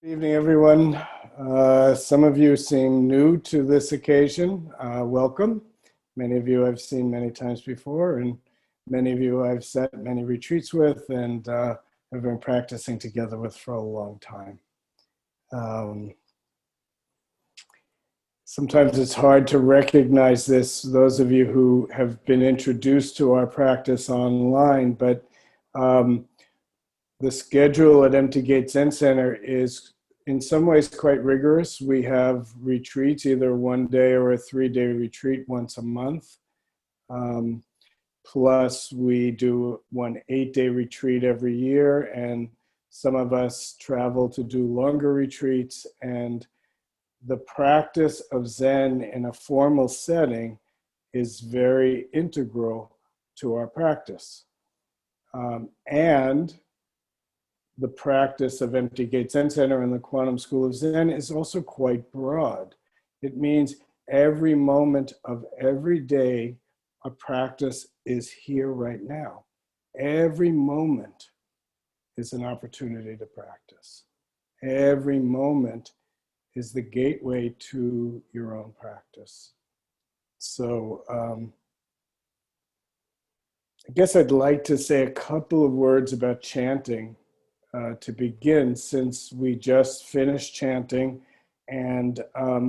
Good evening, everyone. Some of you seem new to this occasion. Welcome. Many of you I've seen many times before, and many of you I've set many retreats with and have been practicing together with for a long time. Sometimes it's hard to recognize this, those of you who have been introduced to our practice online, but the schedule at Empty Gate Zen Center is in some ways quite rigorous. We have retreats, either 1 day or a 3-day retreat once a month. Plus we do 1 8-day retreat every year, and some of us travel to do longer retreats. And the practice of Zen in a formal setting is very integral to our practice. And the practice of Empty Gate Zen Center and the Quantum School of Zen is also quite broad. It means every moment of every day, a practice is here right now. Every moment is an opportunity to practice. Every moment is the gateway to your own practice. So I guess I'd like to say a couple of words about chanting to begin, since we just finished chanting. And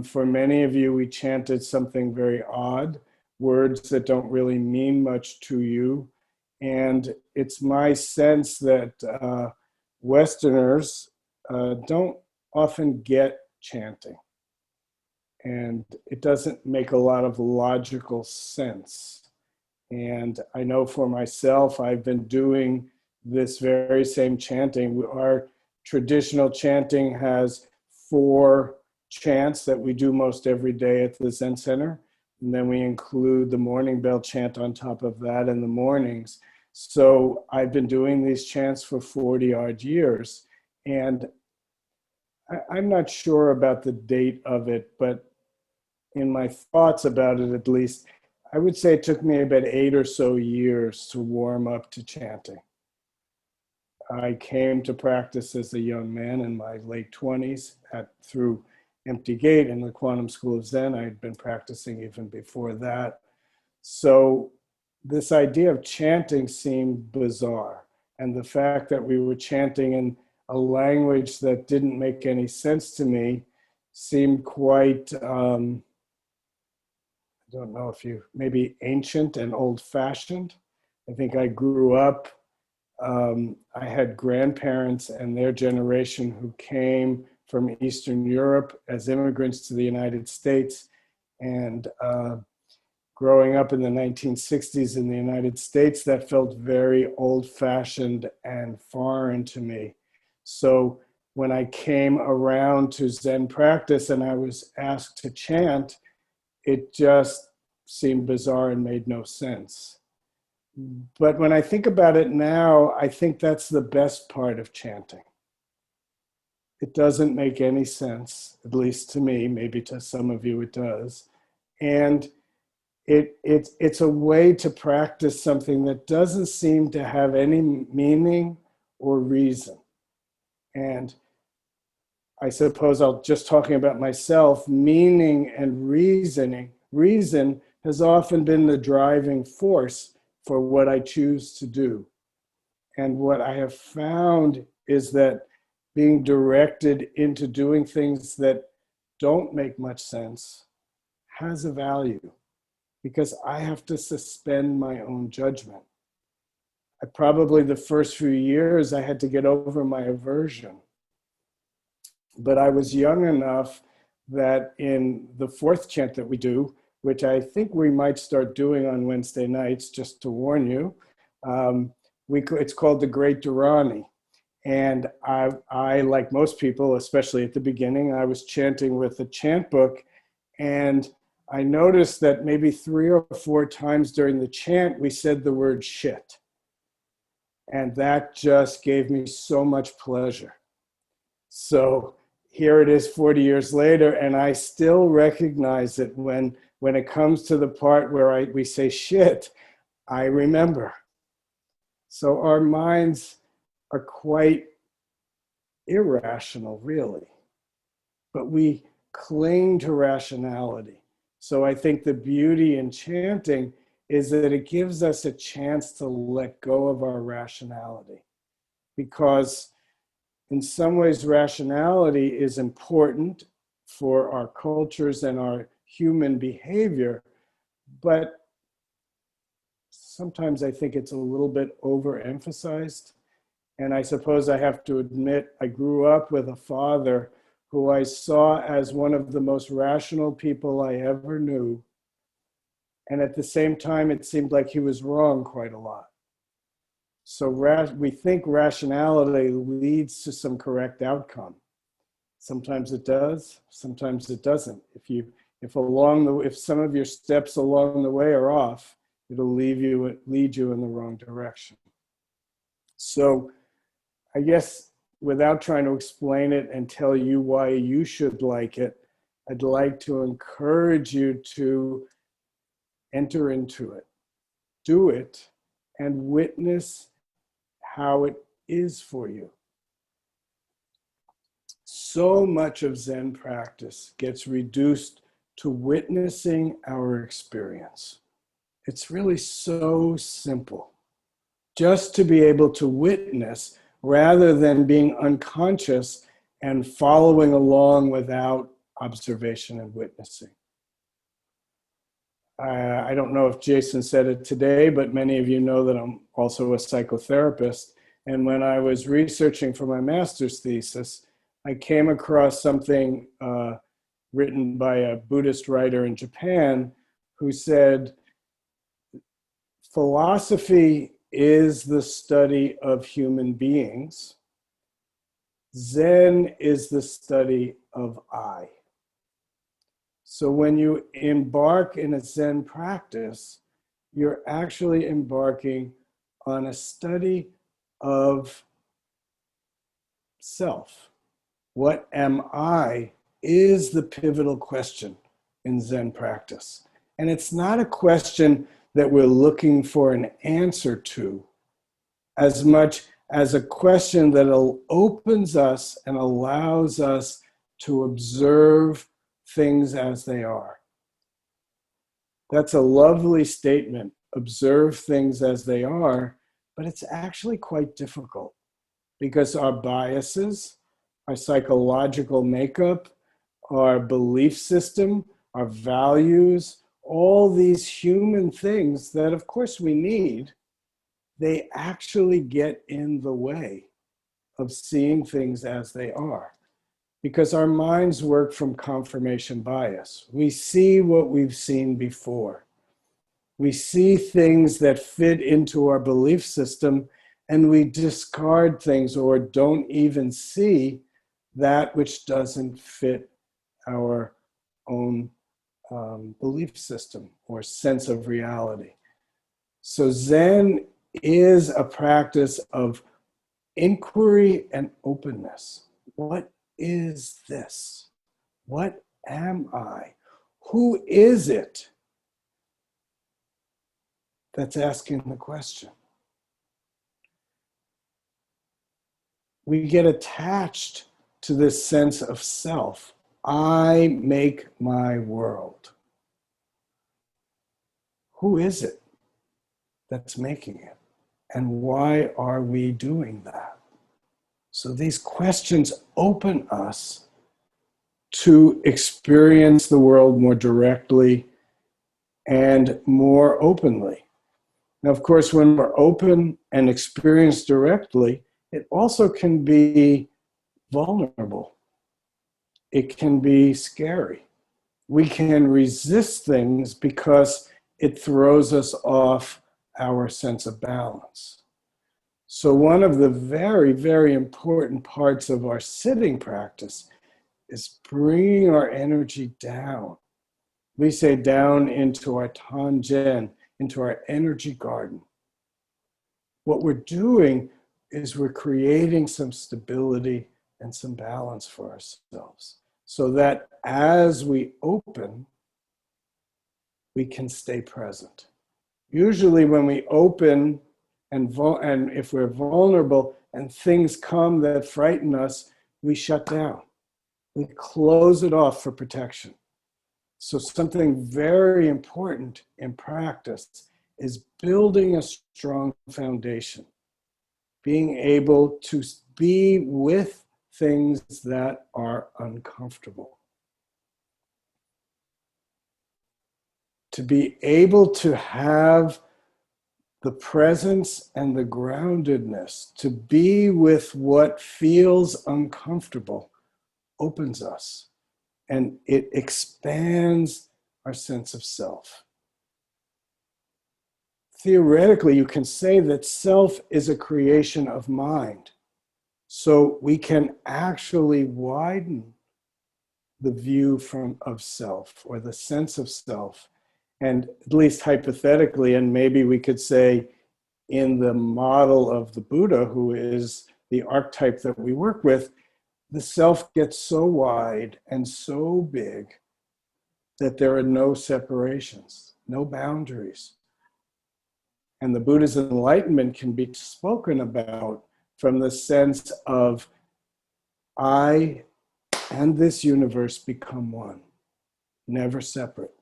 for many of you, we chanted something very odd, words that don't really mean much to you. And it's my sense that Westerners don't often get chanting. And it doesn't make a lot of logical sense. And I know for myself, I've been doing this very same chanting. Our traditional chanting has 4 chants that we do most every day at the Zen Center. And then we include the morning bell chant on top of that in the mornings. So I've been doing these chants for 40-odd years. And I'm not sure about the date of it, but in my thoughts about it at least, I would say it took me about 8 or so years to warm up to chanting. I came to practice as a young man in my late 20s through Empty Gate and the Quantum School of Zen. I had been practicing even before that. So this idea of chanting seemed bizarre. And the fact that we were chanting in a language that didn't make any sense to me seemed quite, I don't know if maybe ancient and old-fashioned. I think I grew up, I had grandparents and their generation who came from Eastern Europe as immigrants to the United States. And growing up in the 1960s in the United States, that felt very old-fashioned and foreign to me. So when I came around to Zen practice and I was asked to chant, it just seemed bizarre and made no sense. But when I think about it now, I think that's the best part of chanting. It doesn't make any sense, at least to me, maybe to some of you it does. And it's a way to practice something that doesn't seem to have any meaning or reason. And I suppose I'll just talking about myself, meaning and reasoning. Reason has often been the driving force for what I choose to do. And what I have found is that being directed into doing things that don't make much sense has a value, because I have to suspend my own judgment. Probably the first few years I had to get over my aversion. But I was young enough that in the 4th chant that we do, which I think we might start doing on Wednesday nights, just to warn you, it's called the Great Dharani. And I, like most people, especially at the beginning, I was chanting with a chant book. And I noticed that maybe 3 or 4 times during the chant, we said the word shit. And that just gave me so much pleasure. So here it is 40 years later, and I still recognize it when it comes to the part where we say shit, I remember. So our minds are quite irrational, really. But we cling to rationality. So I think the beauty in chanting is that it gives us a chance to let go of our rationality. Because in some ways, rationality is important for our cultures and our human behavior, but sometimes I think it's a little bit overemphasized. And I suppose I have to admit, I grew up with a father who I saw as one of the most rational people I ever knew. And at the same time, it seemed like he was wrong quite a lot. So we think rationality leads to some correct outcome. Sometimes it does, sometimes it doesn't. If some of your steps along the way are off, it'll lead you in the wrong direction. So I guess without trying to explain it and tell you why you should like it, I'd like to encourage you to enter into it, do it, and witness how it is for you. So much of Zen practice gets reduced to witnessing our experience. It's really so simple. Just to be able to witness rather than being unconscious and following along without observation and witnessing. I don't know if Jason said it today, but many of you know that I'm also a psychotherapist. And when I was researching for my master's thesis, I came across something written by a Buddhist writer in Japan who said, philosophy is the study of human beings. Zen is the study of I. So when you embark in a Zen practice, you're actually embarking on a study of self. What am I is the pivotal question in Zen practice. And it's not a question that we're looking for an answer to, as much as a question that opens us and allows us to observe things as they are. That's a lovely statement, observe things as they are, but it's actually quite difficult because our biases, our psychological makeup, our belief system, our values, all these human things that of course we need, they actually get in the way of seeing things as they are. Because our minds work from confirmation bias. We see what we've seen before. We see things that fit into our belief system, and we discard things or don't even see that which doesn't fit our own belief system or sense of reality. So Zen is a practice of inquiry and openness. What is this? What am I? Who is it that's asking the question? We get attached to this sense of self. I make my world. Who is it that's making it? And why are we doing that? So these questions open us to experience the world more directly and more openly. Now, of course, when we're open and experience directly, it also can be vulnerable. It can be scary. We can resist things because it throws us off our sense of balance. So one of the very, very important parts of our sitting practice is bringing our energy down. We say down into our tangen, into our energy garden. What we're doing is we're creating some stability and some balance for ourselves so that as we open, we can stay present. Usually when we open and if we're vulnerable and things come that frighten us, we shut down. We close it off for protection. So something very important in practice is building a strong foundation, being able to be with things that are uncomfortable, to be able to have the presence and the groundedness, to be with what feels uncomfortable, opens us, and it expands our sense of self. Theoretically, you can say that self is a creation of mind. So we can actually widen the view of self, or the sense of self. And at least hypothetically, and maybe we could say in the model of the Buddha, who is the archetype that we work with, the self gets so wide and so big that there are no separations, no boundaries. And the Buddha's enlightenment can be spoken about from the sense of, I and this universe become one, never separate.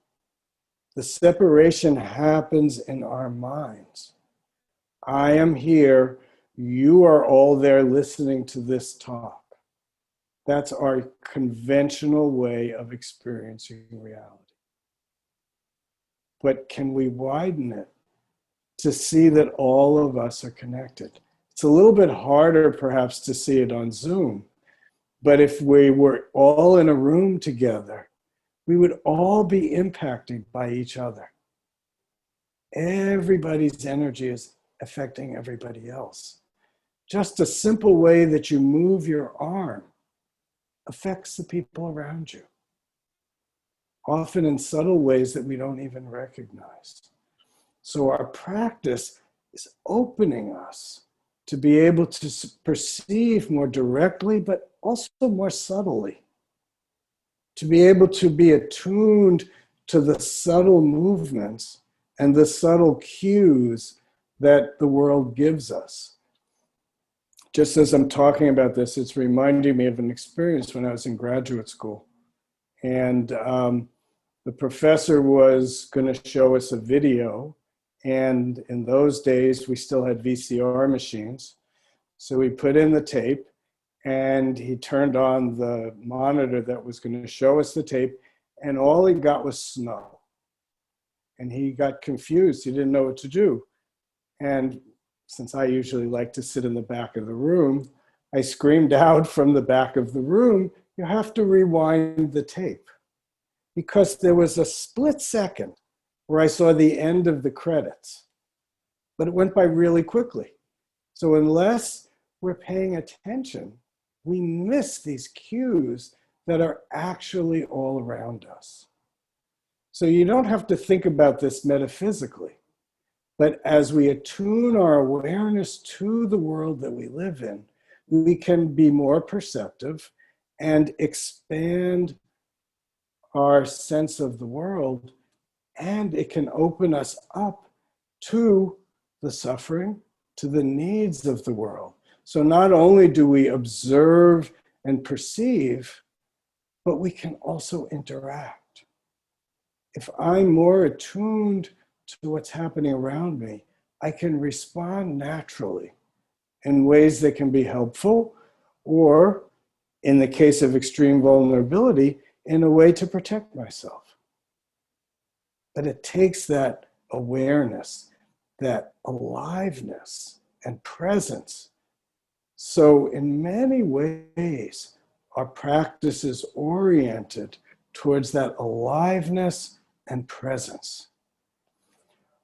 The separation happens in our minds. I am here, you are all there listening to this talk. That's our conventional way of experiencing reality. But can we widen it to see that all of us are connected? It's a little bit harder perhaps to see it on Zoom, but if we were all in a room together, we would all be impacted by each other. Everybody's energy is affecting everybody else. Just a simple way that you move your arm affects the people around you, often in subtle ways that we don't even recognize. So our practice is opening us to be able to perceive more directly, but also more subtly, to be able to be attuned to the subtle movements and the subtle cues that the world gives us. Just as I'm talking about this, it's reminding me of an experience when I was in graduate school. And the professor was going to show us a video. And in those days, we still had VCR machines. So we put in the tape, and he turned on the monitor that was going to show us the tape, and all he got was snow. And he got confused. He didn't know what to do. And since I usually like to sit in the back of the room, I screamed out from the back of the room, you have to rewind the tape. Because there was a split second where I saw the end of the credits, but it went by really quickly. So unless we're paying attention, we miss these cues that are actually all around us. So you don't have to think about this metaphysically, but as we attune our awareness to the world that we live in, we can be more perceptive and expand our sense of the world, and it can open us up to the suffering, to the needs of the world. So not only do we observe and perceive, but we can also interact. If I'm more attuned to what's happening around me, I can respond naturally in ways that can be helpful, or in the case of extreme vulnerability, in a way to protect myself. But it takes that awareness, that aliveness and presence. So in many ways, our practice is oriented towards that aliveness and presence.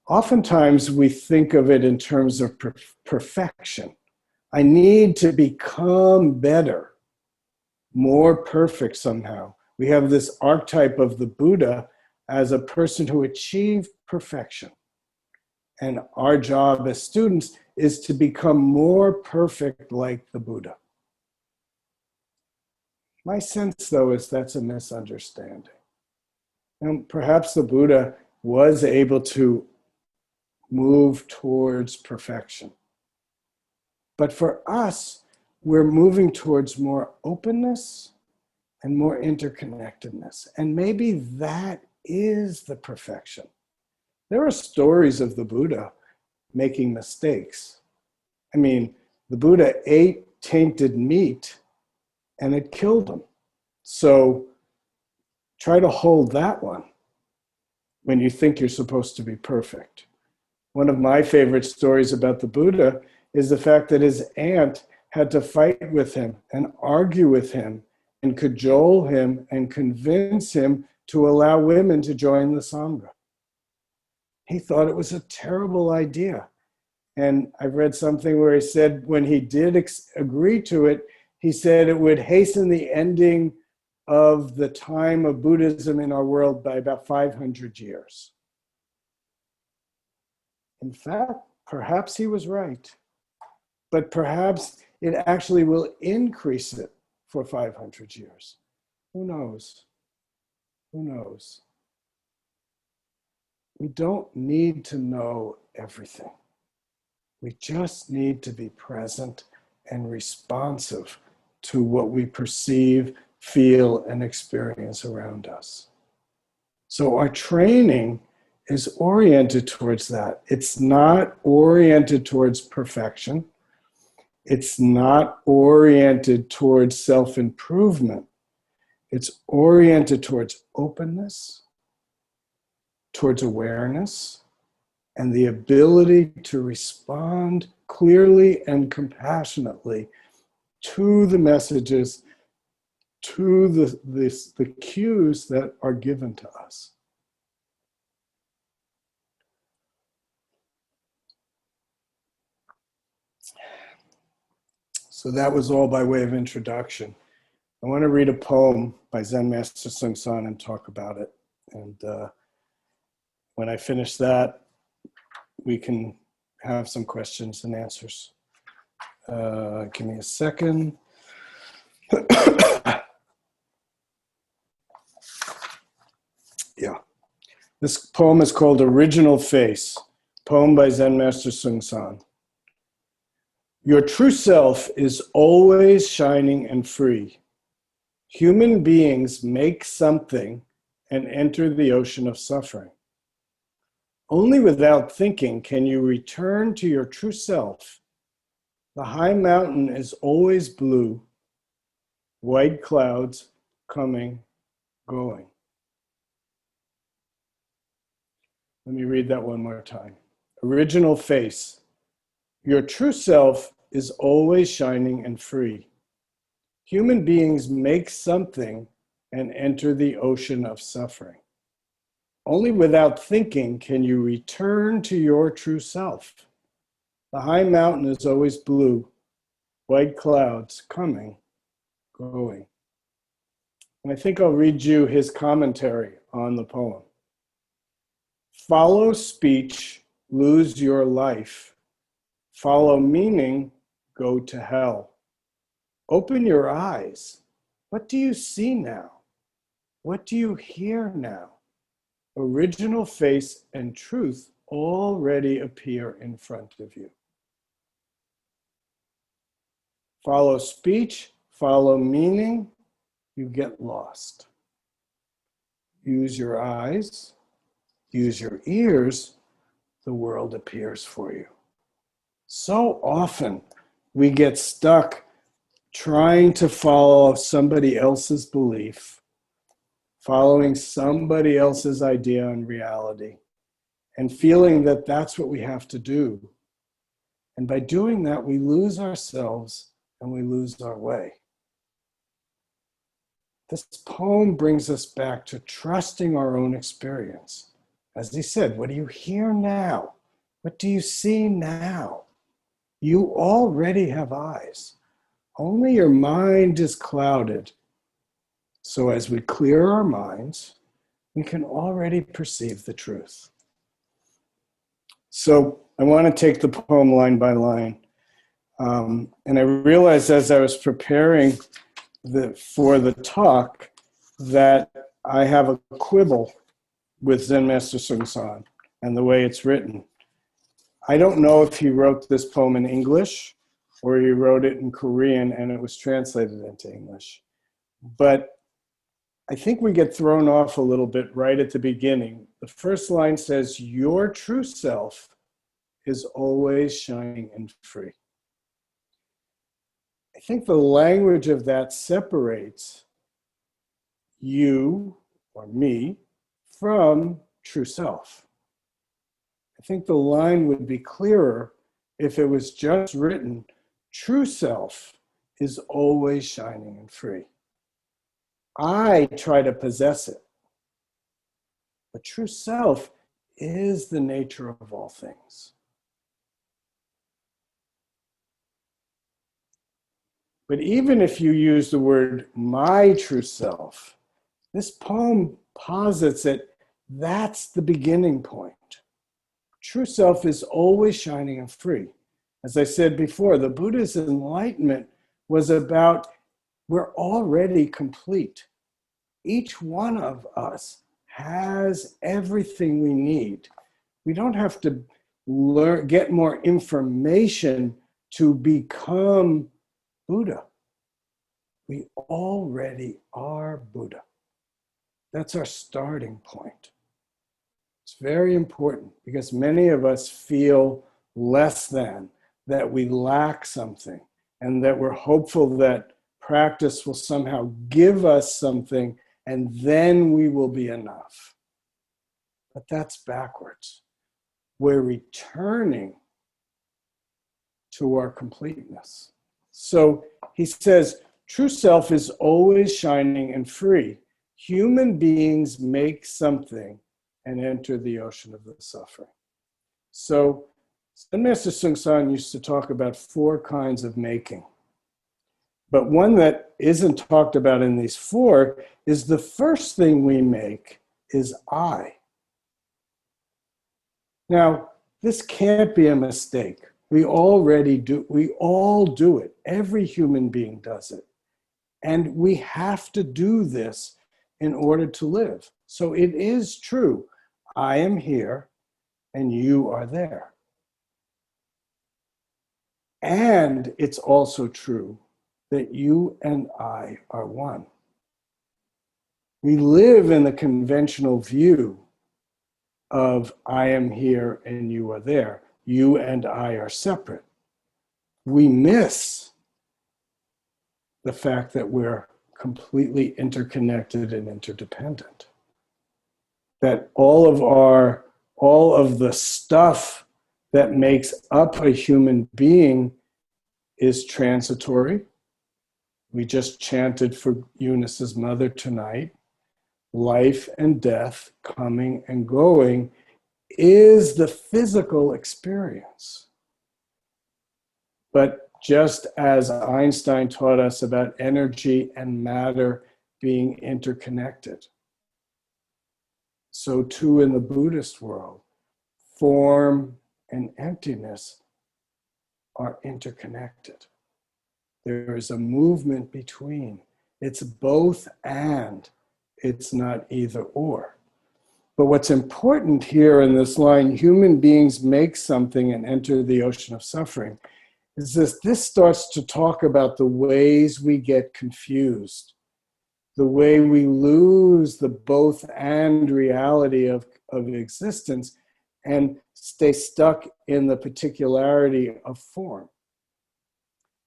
Oftentimes we think of it in terms of perfection. I need to become better, more perfect somehow. We have this archetype of the Buddha as a person who achieved perfection. And our job as students is to become more perfect like the Buddha. My sense, though, is that's a misunderstanding. And perhaps the Buddha was able to move towards perfection. But for us, we're moving towards more openness and more interconnectedness. And maybe that is the perfection. There are stories of the Buddha making mistakes. I mean, the Buddha ate tainted meat and it killed him. So try to hold that one when you think you're supposed to be perfect. One of my favorite stories about the Buddha is the fact that his aunt had to fight with him and argue with him and cajole him and convince him to allow women to join the Sangha. He thought it was a terrible idea. And I've read something where he said when he did agree to it, he said it would hasten the ending of the time of Buddhism in our world by about 500 years. In fact, perhaps he was right, but perhaps it actually will increase it for 500 years. Who knows? Who knows? We don't need to know everything. We just need to be present and responsive to what we perceive, feel, and experience around us. So our training is oriented towards that. It's not oriented towards perfection. It's not oriented towards self-improvement. It's oriented towards openness, towards awareness, and the ability to respond clearly and compassionately to the messages, to the cues that are given to us. So that was all by way of introduction. I want to read a poem by Zen Master Bon Soeng and talk about it. And when I finish that, we can have some questions and answers. Give me a second. Yeah. This poem is called Original Face, poem by Zen Master Bon Soeng. Your true self is always shining and free. Human beings make something and enter the ocean of suffering. Only without thinking can you return to your true self. The high mountain is always blue, white clouds coming, going. Let me read that one more time. Original face. Your true self is always shining and free. Human beings make something and enter the ocean of suffering. Only without thinking can you return to your true self. The high mountain is always blue, white clouds coming, going. And I think I'll read you his commentary on the poem. Follow speech, lose your life. Follow meaning, go to hell. Open your eyes. What do you see now? What do you hear now? Original face and truth already appear in front of you. Follow speech, follow meaning, you get lost. Use your eyes, use your ears, the world appears for you. So often we get stuck trying to follow somebody else's belief, following somebody else's idea on reality, and feeling that that's what we have to do. And by doing that, we lose ourselves and we lose our way. This poem brings us back to trusting our own experience. As he said, what do you hear now? What do you see now? You already have eyes. Only your mind is clouded. So as we clear our minds, we can already perceive the truth. So I want to take the poem line by line. And I realized as I was preparing for the talk that I have a quibble with Zen Master Bon Soeng and the way it's written. I don't know if he wrote this poem in English or he wrote it in Korean and it was translated into English. But I think we get thrown off a little bit right at the beginning. The first line says, your true self is always shining and free. I think the language of that separates you or me from true self. I think the line would be clearer if it was just written, true self is always shining and free. I try to possess it. But true self is the nature of all things. But even if you use the word my true self, this poem posits that that's the beginning point. True self is always shining and free. As I said before, the Buddha's enlightenment was about we're already complete. Each one of us has everything we need. We don't have to get more information to become Buddha. We already are Buddha. That's our starting point. It's very important because many of us feel less than, that we lack something, and that we're hopeful that practice will somehow give us something and then we will be enough. But that's backwards. We're returning to our completeness. So he says, true self is always shining and free. Human beings make something and enter the ocean of the suffering. So Zen Master Bon used to talk about 4 kinds of making. But one that isn't talked about in these 4 is the first thing we make is I. Now, this can't be a mistake. We already do, we all do it. Every human being does it. And we have to do this in order to live. So it is true. I am here and you are there. And it's also true that you and I are one. We live in the conventional view of I am here and you are there. You and I are separate. We miss the fact that we're completely interconnected and interdependent. That all of the stuff that makes up a human being is transitory. We just chanted for Eunice's mother tonight. Life and death, coming and going, is the physical experience. But just as Einstein taught us about energy and matter being interconnected, so too in the Buddhist world, form and emptiness are interconnected. There is a movement between. It's both and. It's not either or. But what's important here in this line, human beings make something and enter the ocean of suffering, is this starts to talk about the ways we get confused, the way we lose the both and reality of existence and stay stuck in the particularity of form.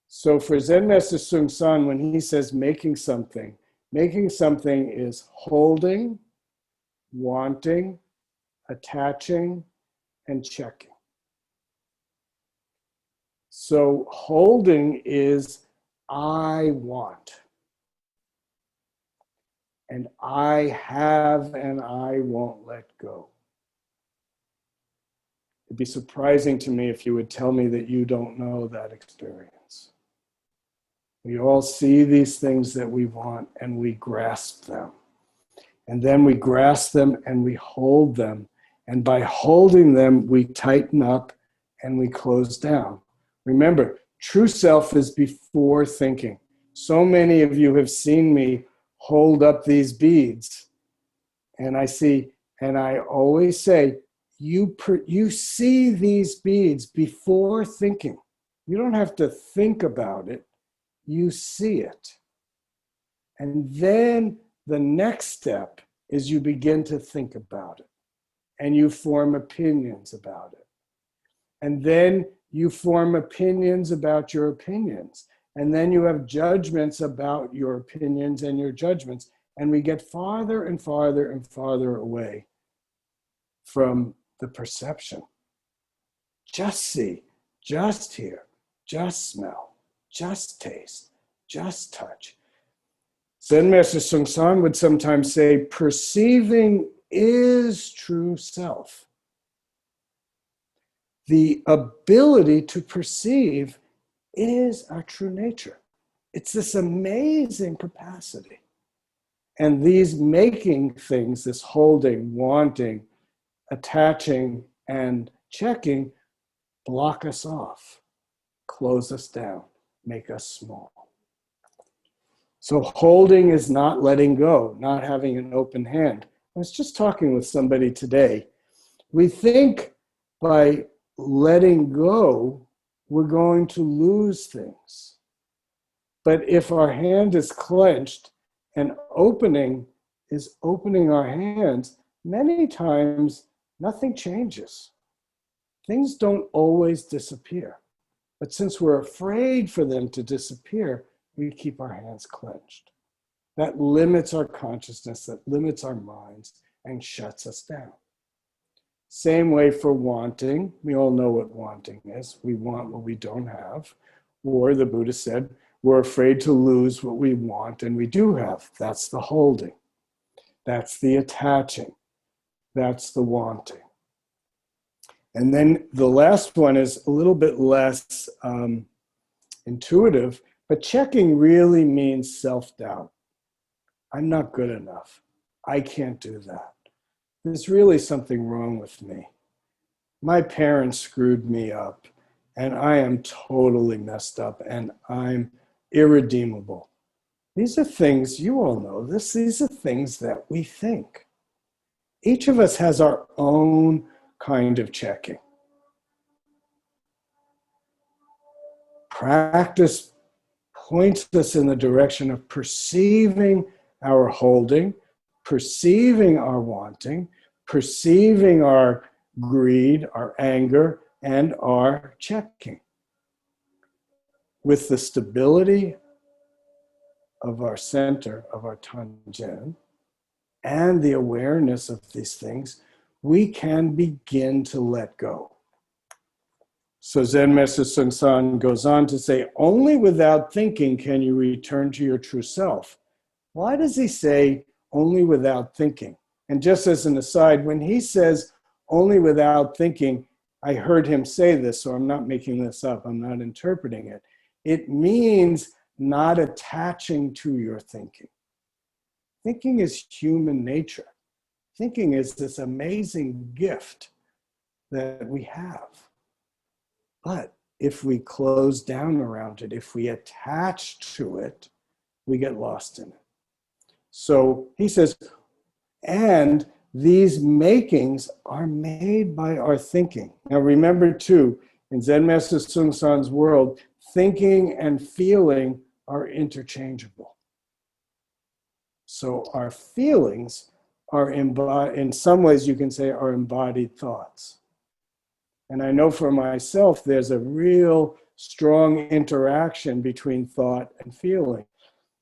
So for Zen Master Bon, when he says making something is holding, wanting, attaching, and checking. So holding is I want. And I have and I won't let go. It'd be surprising to me if you would tell me that you don't know that experience. We all see these things that we want and we grasp them. And then we grasp them and we hold them. And by holding them, we tighten up and we close down. Remember, true self is before thinking. So many of you have seen me hold up these beads. And I always say, you see these beads before thinking. You don't have to think about it. You see it. And then the next step is you begin to think about it. And you form opinions about it. And then you form opinions about your opinions. And then you have judgments about your opinions and your judgments. And we get farther and farther and farther away from the perception. Just see, just hear, just smell, just taste, just touch. Zen Master Bon Soeng would sometimes say, perceiving is true self. The ability to perceive is our true nature. It's this amazing capacity. And these making things, this holding, wanting, attaching, and checking, block us off, close us down, make us small. So holding is not letting go, not having an open hand. I was just talking with somebody today. We think by letting go, we're going to lose things. But if our hand is clenched and opening is opening our hands, many times nothing changes. Things don't always disappear. But since we're afraid for them to disappear, we keep our hands clenched. That limits our consciousness, that limits our minds, and shuts us down. Same way for wanting. We all know what wanting is. We want what we don't have. Or the Buddha said, we're afraid to lose what we want and we do have. That's the holding. That's the attaching. That's the wanting. And then the last one is a little bit less intuitive, but checking really means self-doubt. I'm not good enough. I can't do that. There's really something wrong with me. My parents screwed me up, and I am totally messed up, and I'm irredeemable. These are things, you all know this, these are things that we think. Each of us has our own kind of checking. Practice points us in the direction of perceiving our holding, perceiving our wanting, perceiving our greed, our anger, and our checking. With the stability of our center, of our Tangen, and the awareness of these things, we can begin to let go. So Zen Master Bon Soeng goes on to say, only without thinking can you return to your true self. Why does he say only without thinking? And just as an aside, when he says only without thinking, I heard him say this, so I'm not making this up, I'm not interpreting it. It means not attaching to your thinking. Thinking is human nature. Thinking is this amazing gift that we have. But if we close down around it, if we attach to it, we get lost in it. So he says, and these makings are made by our thinking. Now remember too, in Zen Master Bon Soeng's world, thinking and feeling are interchangeable. So our feelings are in some ways you can say are embodied thoughts. And I know for myself, there's a real strong interaction between thought and feeling.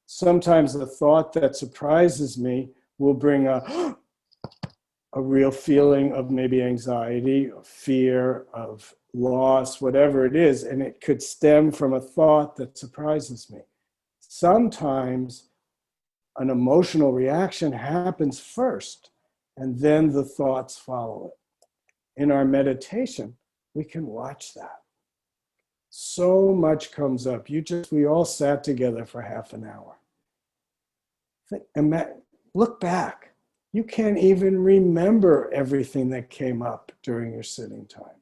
Sometimes the thought that surprises me will bring a real feeling of maybe anxiety, of fear, of loss, whatever it is, and it could stem from a thought that surprises me. Sometimes an emotional reaction happens first, and then the thoughts follow it. In our meditation, we can watch that. So much comes up. We all sat together for half an hour. Look back. You can't even remember everything that came up during your sitting time.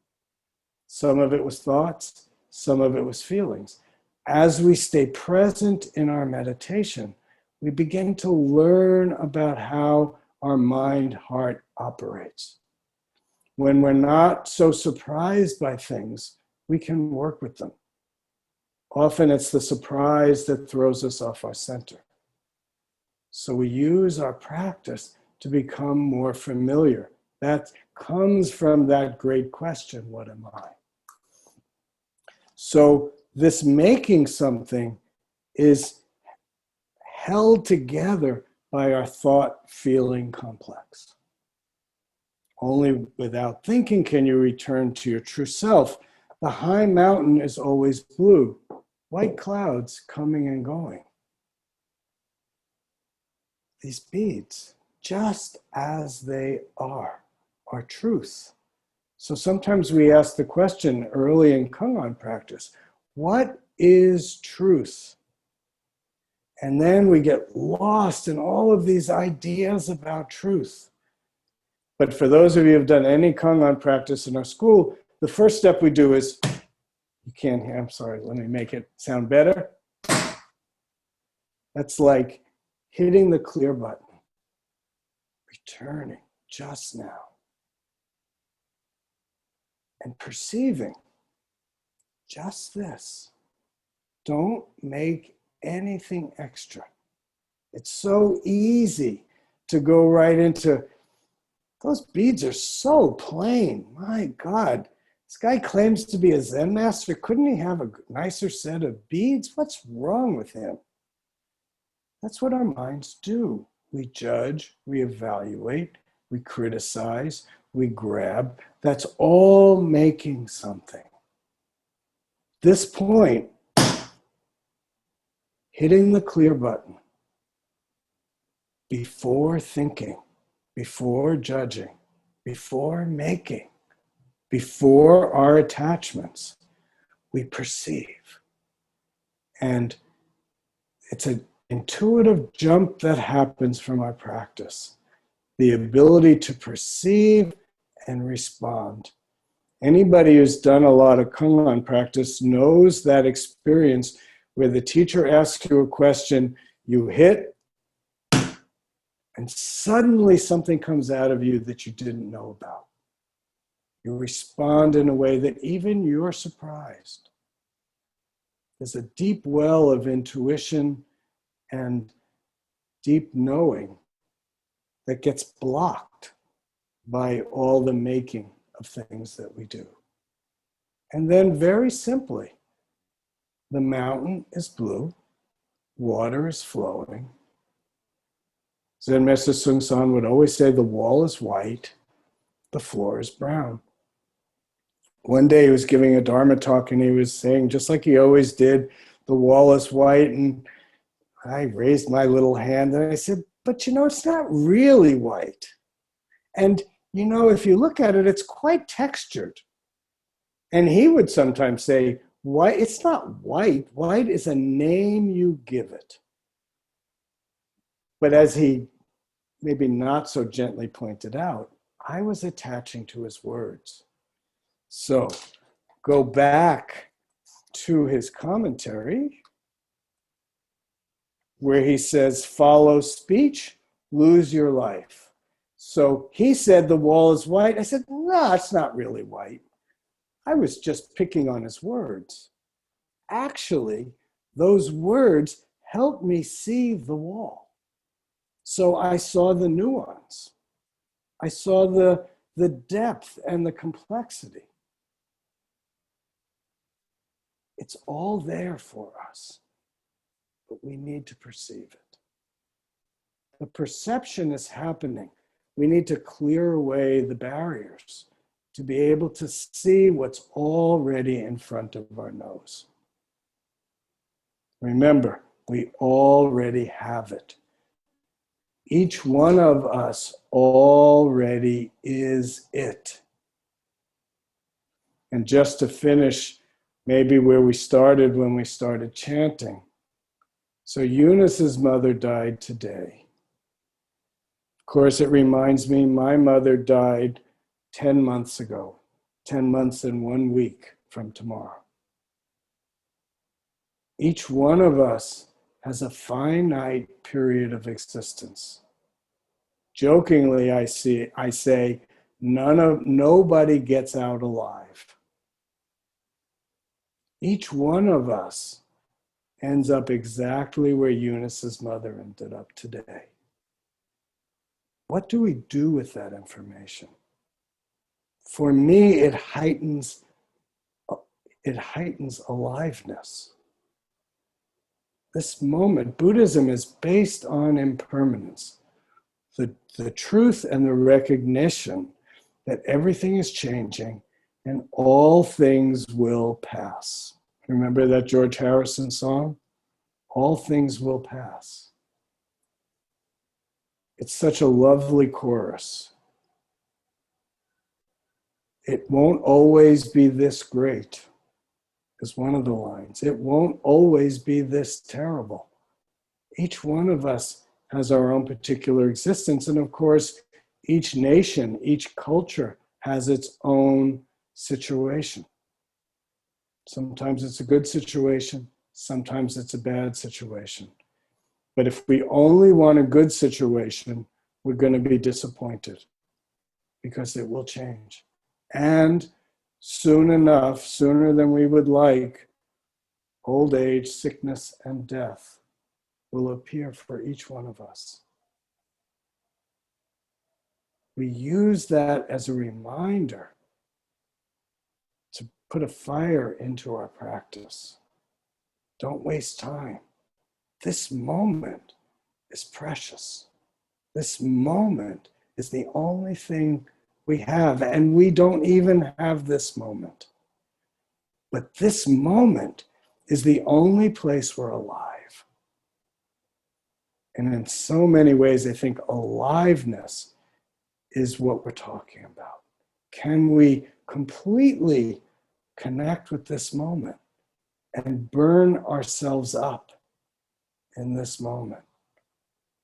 Some of it was thoughts, some of it was feelings. As we stay present in our meditation, we begin to learn about how our mind-heart operates. When we're not so surprised by things, we can work with them. Often it's the surprise that throws us off our center. So we use our practice to become more familiar. That comes from that great question, what am I? So this making something is held together by our thought-feeling complex. Only without thinking can you return to your true self. The high mountain is always blue, white clouds coming and going. These beads, just as they are truth. So sometimes we ask the question early in Kangan practice, what is truth? And then we get lost in all of these ideas about truth. But for those of you who've done any Kangan practice in our school, the first step we do is, you can't hear, I'm sorry, let me make it sound better. That's like hitting the clear button, returning just now, and perceiving just this. Don't make anything extra. It's so easy to go right into, those beads are so plain. My God, this guy claims to be a Zen master. Couldn't he have a nicer set of beads? What's wrong with him? That's what our minds do. We judge, we evaluate, we criticize, we grab. That's all making something. This point, hitting the clear button, before thinking, before judging, before making, before our attachments, we perceive. And it's an intuitive jump that happens from our practice. The ability to perceive and respond. Anybody who's done a lot of Kangan practice knows that experience where the teacher asks you a question, you hit, and suddenly something comes out of you that you didn't know about. You respond in a way that even you're surprised. There's a deep well of intuition and deep knowing that gets blocked by all the making of things that we do. And then very simply, the mountain is blue, water is flowing. Zen Master Bon Soeng would always say the wall is white, the floor is brown. One day he was giving a Dharma talk and he was saying, just like he always did, the wall is white. And I raised my little hand and I said, but you know, it's not really white. And you know, if you look at it, it's quite textured. And he would sometimes say, white, it's not white. White is a name you give it. But as he maybe not so gently pointed out, I was attaching to his words. So go back to his commentary where he says, follow speech, lose your life. So he said the wall is white. I said, no, it's not really white. I was just picking on his words. Actually, those words helped me see the wall. So I saw the nuance. I saw the depth and the complexity. It's all there for us, but we need to perceive it. The perception is happening. We need to clear away the barriers to be able to see what's already in front of our nose. Remember, we already have it. Each one of us already is it. And just to finish, maybe where we started when we started chanting. So Eunice's mother died today. Of course, it reminds me my mother died 10 months ago, 10 months and 1 week from tomorrow. Each one of us has a finite period of existence. Jokingly, I say, nobody gets out alive. Each one of us ends up exactly where Eunice's mother ended up today. What do we do with that information? For me, it heightens aliveness. This moment, Buddhism is based on impermanence, the truth and the recognition that everything is changing and all things will pass. Remember that George Harrison song? All things will pass. It's such a lovely chorus. It won't always be this great, is one of the lines. It won't always be this terrible. Each one of us has our own particular existence. And of course, each nation, each culture has its own situation. Sometimes it's a good situation. Sometimes it's a bad situation. But if we only want a good situation, we're going to be disappointed because it will change. And soon enough, sooner than we would like, old age, sickness, and death will appear for each one of us. We use that as a reminder to put a fire into our practice. Don't waste time. This moment is precious. This moment is the only thing we have, and we don't even have this moment. But this moment is the only place we're alive. And in so many ways, I think aliveness is what we're talking about. Can we completely connect with this moment and burn ourselves up in this moment?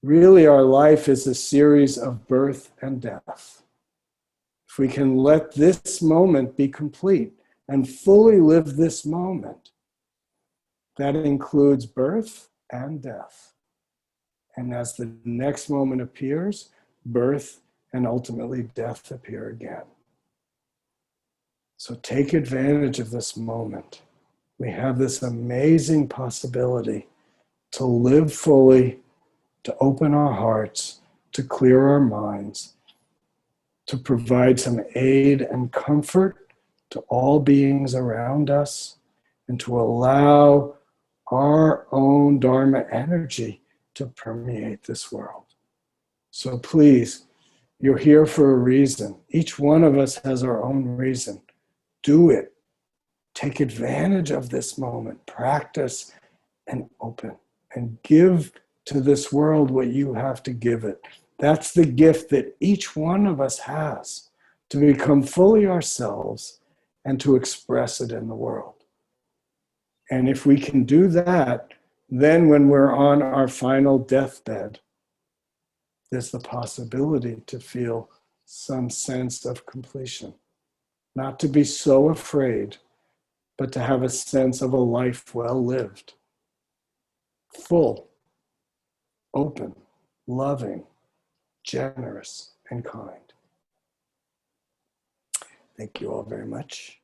Really, our life is a series of birth and death. If we can let this moment be complete and fully live this moment, that includes birth and death. And as the next moment appears, birth and ultimately death appear again. So take advantage of this moment. We have this amazing possibility to live fully, to open our hearts, to clear our minds, to provide some aid and comfort to all beings around us, and to allow our own Dharma energy to permeate this world. So please, you're here for a reason. Each one of us has our own reason. Do it. Take advantage of this moment. Practice and open. And give to this world what you have to give it. That's the gift that each one of us has, to become fully ourselves and to express it in the world. And if we can do that, then when we're on our final deathbed, there's the possibility to feel some sense of completion. Not to be so afraid, but to have a sense of a life well lived. Full, open, loving, generous, and kind. Thank you all very much.